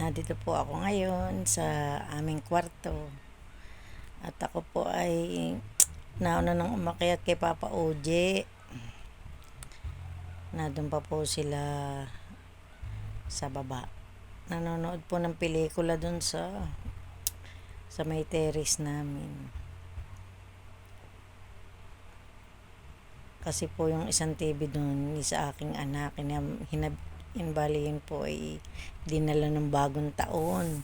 Nandito po ako ngayon sa aming kwarto. At ako po ay nauna nang umakyat kay Papa Oje. Nandun pa po sila sa baba. Nanonood po ng pelikula dun sa may terrace namin. Kasi po yung isang TV dun sa aking anak, inbaliin po ay dinala ng bagong taon.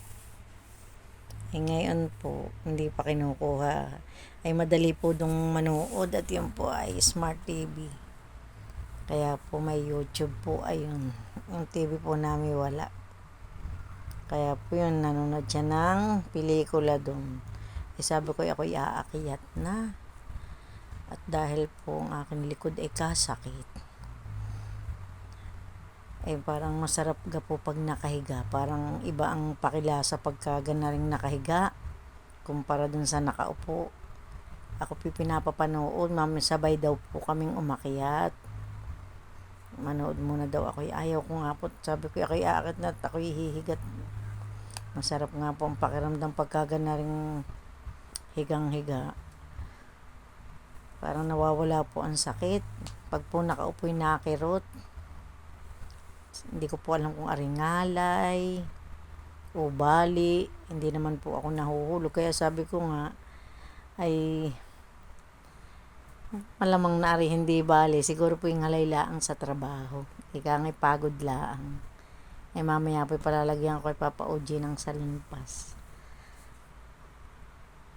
Ngayon po, hindi pa kinukuha. Ay madali po dong manood at yun po ay Smart TV. Kaya po may YouTube po ayun. Yung TV po namin wala. Kaya po yun, nanonood siya ng pelikula dun. Sabi ko, ako'y aakyat na. At dahil po ang aking likod ay kasakit, ay parang masarap ga po pag nakahiga. Parang iba ang pakilasa pagka ganaring nakahiga kumpara dun sa nakaupo. Ako pinapapanood, sabay daw po kaming umakyat. Manood muna daw ako. Ayaw ko nga po. Sabi ko, ako'y aakyat na at ako'y hihigat. Masarap nga po ang pakiramdam pagka ganaring higang-higa. Parang nawawala po ang sakit. Pag po nakaupo'y nakirot. Hindi ko po alam kung aringalay o bali. Hindi naman po ako nahuhulog. Kaya sabi ko nga, ay malamang na hindi bali. Siguro po yung halay laang sa trabaho. Ika nga'y pagod laang. Mamaya po palalagyan ko kay Papa Oji ng salimpas.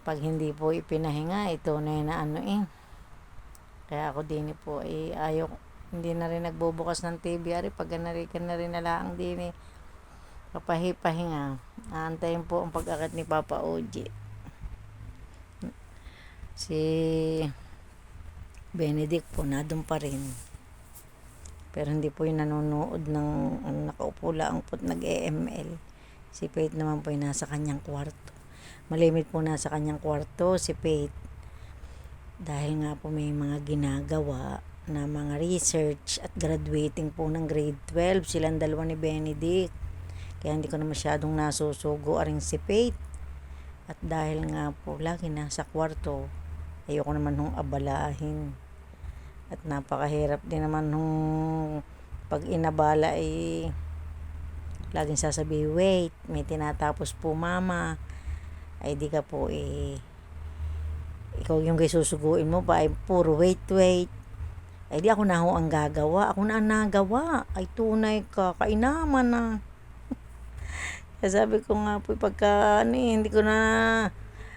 Pag hindi po ipinahinga, ito na yun na Kaya ako din po ayaw, hindi na rin nagbubukas ng TV. Ari, pag na rin na lang din papahipahinga. Aantayin po ang pag-akit ni Papa Oji. Si Benedict po, nadun pa rin. Pero hindi po yung nanonood ng nakaupo lang po nag-EML. Si Faith naman po yung nasa kanyang kwarto. Malimit po nasa kanyang kwarto si Faith. Dahil nga po may mga ginagawa na mga research at graduating po ng grade 12 silang dalawa ni Benedict. Kaya hindi ko na masyadong nasusugo aring si Faith. At dahil nga po lagi nasa kwarto, ayoko naman hong abalahin. At napakahirap din naman nung pag inabala laging sasabihin, wait, may tinatapos po mama. Ay di ka po ikaw yung susuguin mo ba ay puro wait. Ay di ako na ho ang gagawa. Ako na ang nagawa. Ay tunay ka. Kainaman na. Sabi ko nga po pagka hindi ko na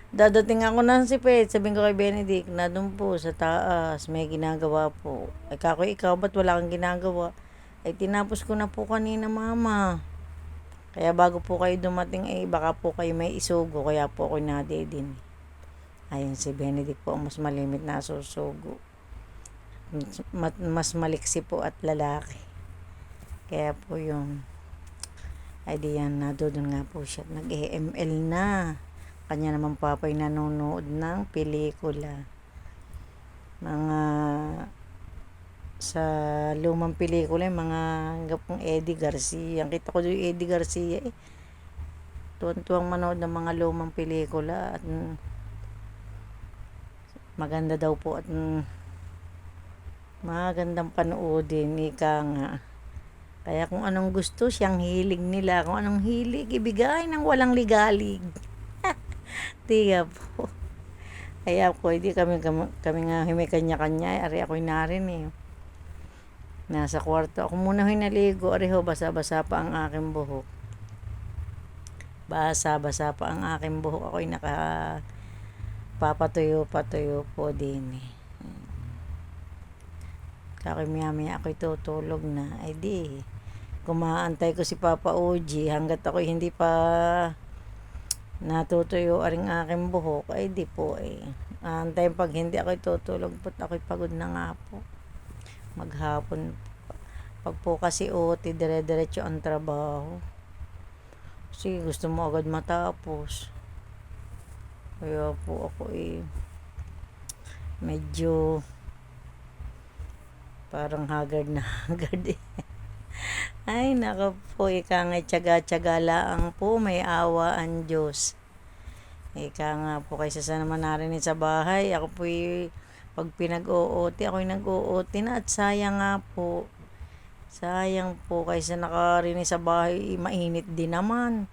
dadating ako na si Pet. Sabihin ko kay Benedict na doon po sa taas may ginagawa po. Ay kako ikaw ba't wala kang ginagawa? Ay tinapos ko na po kanina mama. Kaya bago po kayo dumating baka po kayo may isugo. Kaya po ako nadedin. Ayun si Benedict po mas malimit na susugo. Mas maliksi po at lalaki. Kaya po yung ay diyan na doon nga po siya. Nag-EML na. Kanya naman papay nanonood ng pelikula. Mga sa lumang pelikula, mga gapong Eddie Garcia. Kita ko doon Eddie Garcia tuwang manood ng mga lumang pelikula at maganda daw po at magandang panoodin ika nga. Kaya kung anong gusto siyang hilig nila, kung anong hilig ibigay ng walang ligalig. Tiga po. Kaya po hindi kami nga may kanya-kanya. Ari ako'y narin nasa kwarto ako muna naligo. Ari ho basa-basa pa ang aking buhok. Basa-basa pa ang aking buhok. Ako'y papatuyo po din Kaya maya ako'y tutulog na. Ay di kumaantay ko si Papa Oji hanggat ako'y hindi pa natutuyo aring aking buhok. Ay di po antayin pag hindi ako'y tutulog po ako'y pagod na nga po maghapon. Pag po kasi OT dire-diretso ang trabaho kasi gusto mo agad matapos. Kaya po ako medyo parang haggard na haggard Ay, nako po, ika nga'y tiyaga-tiyaga laang po, may awa ang Diyos. Ika nga po, kaysa sa naman narinig sa bahay, ako po'y pag pinag-OOT, ako'y nag-OOT na at sayang nga po. Sayang po, kaysa nakarinig sa bahay, mainit din naman.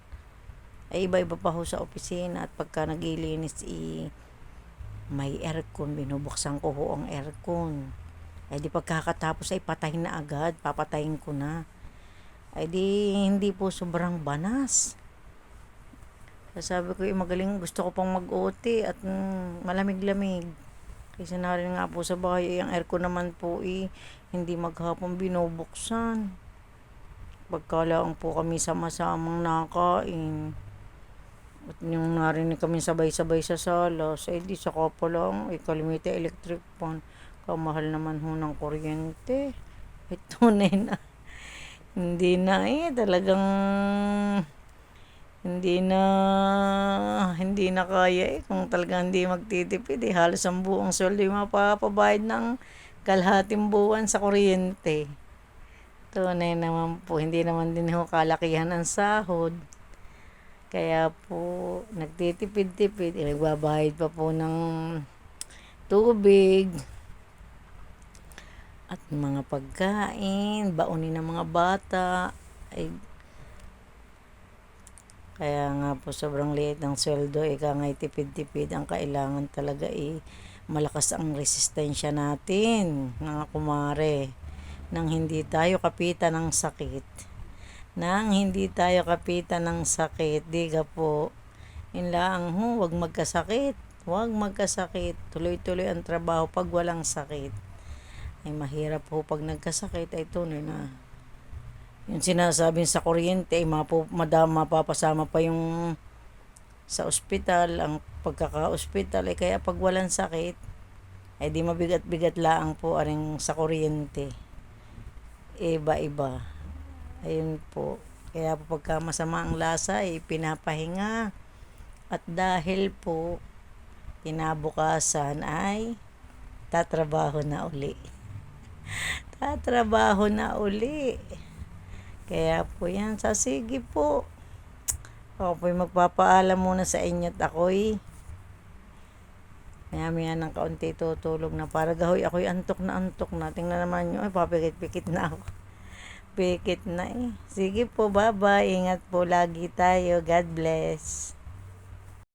Ay, iba-iba pa ho sa opisina at pagka naglilinis, may aircon, binubuksan ko ho ang aircon. Ay di pagkakatapos ay patayin na agad, papatayin ko na. Ay di hindi po sobrang banas. Sabi ko, magaling, gusto ko pang mag-OT at malamig-lamig. Kasi narin nga po sa bahay, ang aircon naman po hindi maghapon binubuksan. Pagkalaan po kami sama-samang nakain. At yung narinig kami sabay-sabay sa salas, ay di saka pa lang, kalimite electric fan. Kamahal naman ho ng kuryente. Ito na. Hindi na talagang hindi na kaya kung talagang hindi magtitipid halos ang buong sweldo yung mapapabayad ng kalahating buwan sa kuryente. Tunay naman po, hindi naman din ho kalakihan ang sahod. Kaya po, nagtitipid-tipid, nagbabayad pa po ng tubig at mga pagkain, baunin ng mga bata. Kaya nga po, sobrang liit ng sweldo, ika nga'y tipid-tipid. Ang kailangan talaga malakas ang resistensya natin, mga kumare, nang hindi tayo kapitan ng sakit. Di ka po, yun lang ho, huwag magkasakit. Tuloy-tuloy ang trabaho pag walang sakit. Ay mahirap po pag nagkasakit, ay tunay na. Yung sinasabing sa kuryente, ay mapapasama pa yung sa ospital, ang pagkaka-ospital. Ay kaya pag walang sakit, ay di mabigat-bigat laang po aring sa kuryente. Iba-iba. Ayun po. Kaya po pagka masama ang lasa, pinapahinga. At dahil po, kinabukasan ay tatrabaho na uli. Kaya po yan, sige po. Ako po'y magpapaalam muna sa inyo at ako'y maya ng kaunti tutulog na para gahoy ako'y antok na. Tingnan naman nyo, papikit-pikit na ako. Pikit na Sige po, bye-bye. Ingat po lagi tayo. God bless.